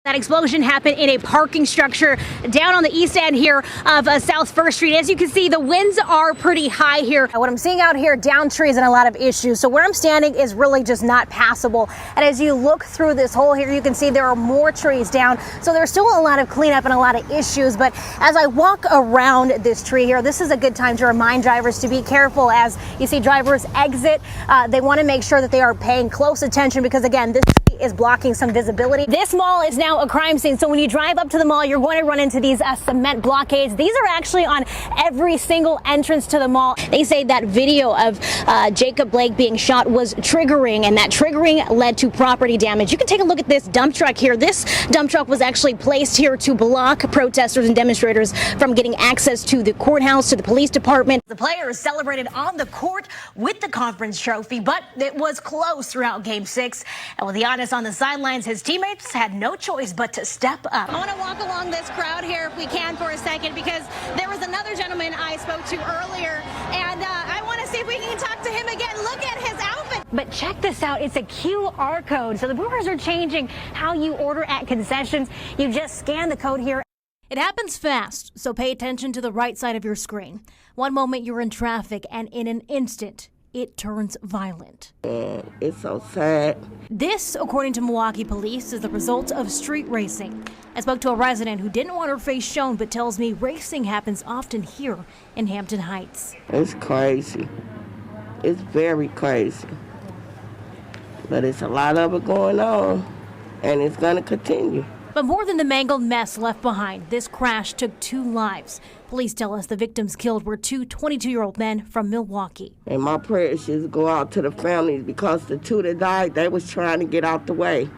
That explosion happened in a parking structure down on the east end here of South 1st Street. As you can see, the winds are pretty high here. What I'm seeing out here, down trees and a lot of issues. So where I'm standing is really just not passable. And as you look through this hole here, you can see there are more trees down. So there's still a lot of cleanup and a lot of issues. But as I walk around this tree here, this is a good time to remind drivers to be careful as you see drivers exit. They want to make sure that they are paying close attention because, again, this is blocking some visibility. This mall is now a crime scene, so when you drive up to the mall, you're going to run into these cement blockades. These are actually on every single entrance to the mall. They say that video of Jacob Blake being shot was triggering, and that triggering led to property damage. You can take a look at this dump truck here. This dump truck was actually placed here to block protesters and demonstrators from getting access to the courthouse, to the police department. The players celebrated on the court with the conference trophy, but it was close throughout Game 6. And with Giannis on the sidelines, his teammates had no choice but to step up. I want to walk along this crowd here if we can for a second because there was another gentleman I spoke to earlier, and I want to see if we can talk to him again. Look at his outfit. But check this out. It's a QR code. So the Brewers are changing how you order at concessions. You just scan the code here. It happens fast, so pay attention to the right side of your screen. One moment you're in traffic, and in an instant, it turns violent. It's so sad. This, according to Milwaukee police, is the result of street racing. I spoke to a resident who didn't want her face shown, but tells me racing happens often here in Hampton Heights. It's crazy. It's very crazy. But it's a lot of it going on, and it's going to continue. But more than the mangled mess left behind, this crash took 2 lives. Police tell us the victims killed were 2 22-year-old men from Milwaukee. And my prayers just go out to the families because the 2 that died, they was trying to get out the way.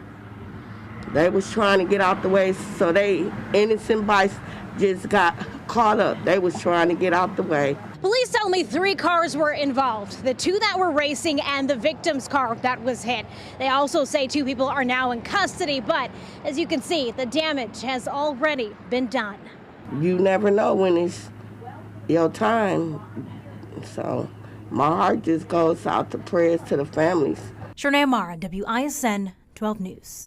They was trying to get out the way, so they innocent bikes just got caught up. They was trying to get out the way. Police tell me 3 cars were involved, the 2 that were racing and the victim's car that was hit. They also say 2 people are now in custody, but as you can see, the damage has already been done. You never know when it's your time. So my heart just goes out to prayers to the families. Cherney Amhara, WISN 12 News.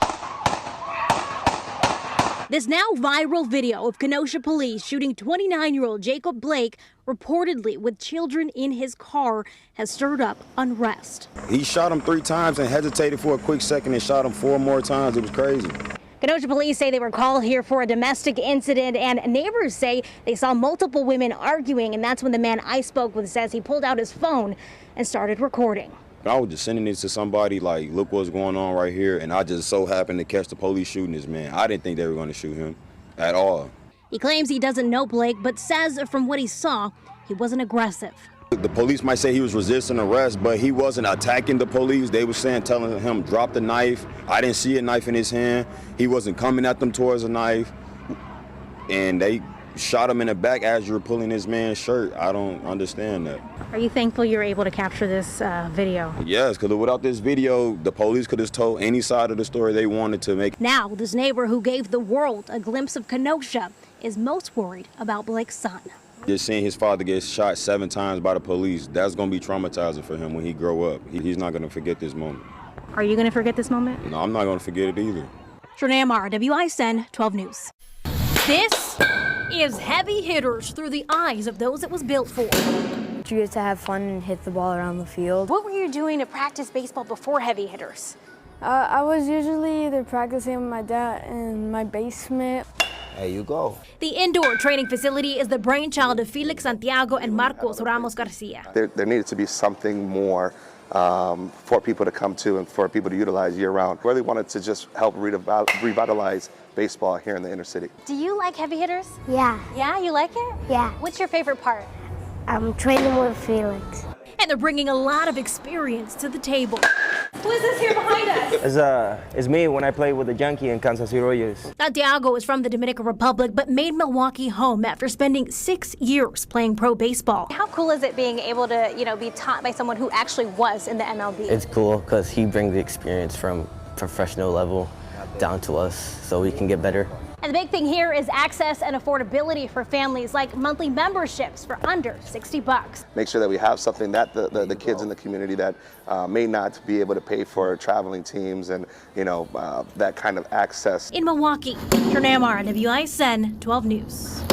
This now viral video of Kenosha police shooting 29-year-old Jacob Blake, reportedly with children in his car, has stirred up unrest. He shot him 3 times and hesitated for a quick second and shot him 4 more times. It was crazy. Kenosha police say they were called here for a domestic incident, and neighbors say they saw multiple women arguing, and that's when the man I spoke with says he pulled out his phone and started recording. I was just sending this to somebody like, look what's going on right here, and I just so happened to catch the police shooting this man. I didn't think they were going to shoot him at all. He claims he doesn't know Blake, but says from what he saw, he wasn't aggressive. The police might say he was resisting arrest, but he wasn't attacking the police. They were telling him, drop the knife. I didn't see a knife in his hand. He wasn't coming at them towards a knife. And they shot him in the back as you were pulling this man's shirt. I don't understand that. Are you thankful you were able to capture this video? Yes, because without this video, the police could have told any side of the story they wanted to make. Now, this neighbor who gave the world a glimpse of Kenosha is most worried about Blake's son. Just seeing his father get shot 7 times by the police, that's going to be traumatizing for him when he grow up. He's not going to forget this moment. Are you going to forget this moment? No, I'm not going to forget it either. Cherney Amhara, WISN 12 News. This is Heavy Hitters through the eyes of those it was built for. You get to have fun and hit the ball around the field. What were you doing to practice baseball before Heavy Hitters? I was usually either practicing with my dad in my basement. There you go. The indoor training facility is the brainchild of Felix Santiago and Marcos Ramos Garcia. There needed to be something more for people to come to and for people to utilize year-round. Really wanted to just help revitalize baseball here in the inner city. Do you like Heavy Hitters? Yeah. Yeah, you like it? Yeah. What's your favorite part? I'm training with Felix. And they're bringing a lot of experience to the table. Who is this here behind us? It's me when I played with the Junkie in Kansas City Royals. Santiago is from the Dominican Republic, but made Milwaukee home after spending 6 years playing pro baseball. How cool is it being able to, be taught by someone who actually was in the MLB? It's cool because he brings the experience from professional level down to us so we can get better. And the big thing here is access and affordability for families, like monthly memberships for under $60. Make sure that we have something that the kids in the community that may not be able to pay for traveling teams and, that kind of access. In Milwaukee, Cherney Amhara, WISN 12 News.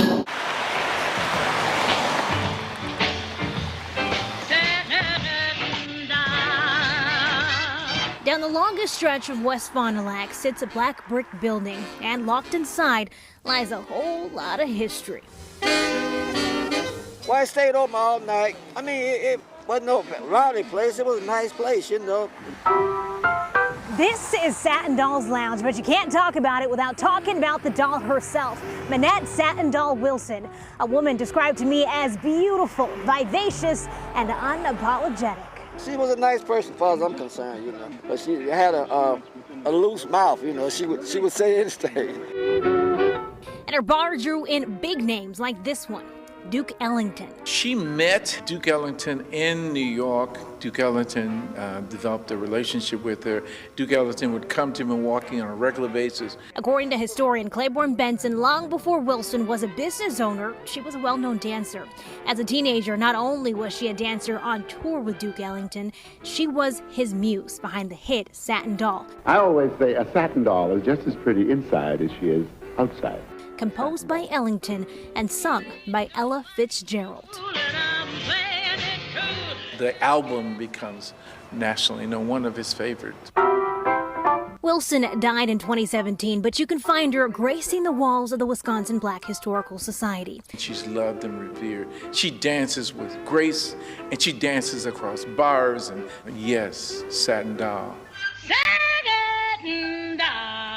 Down the longest stretch of West Fond du Lac sits a black brick building, and locked inside lies a whole lot of history. Well, I stayed open all night. I mean, it wasn't no rowdy place. It was a nice place, This is Satin Doll's Lounge, but you can't talk about it without talking about the doll herself, Manette Satin Doll Wilson, a woman described to me as beautiful, vivacious, and unapologetic. She was a nice person, as far as I'm concerned, But she had a loose mouth, She would say anything. And her bar drew in big names like this one, Duke Ellington. She met Duke Ellington in New York. Duke Ellington developed a relationship with her. Duke Ellington would come to Milwaukee on a regular basis. According to historian Claiborne Benson, long before Wilson was a business owner, she was a well-known dancer. As a teenager, not only was she a dancer on tour with Duke Ellington, she was his muse behind the hit Satin Doll. I always say a satin doll is just as pretty inside as she is outside. Composed by Ellington and sung by Ella Fitzgerald. The album becomes nationally one of his favorites. Wilson died in 2017, but you can find her gracing the walls of the Wisconsin Black Historical Society. She's loved and revered. She dances with grace, and she dances across bars, and yes, Satin Doll.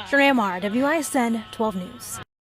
Cherney Amhara, WISN 12 News.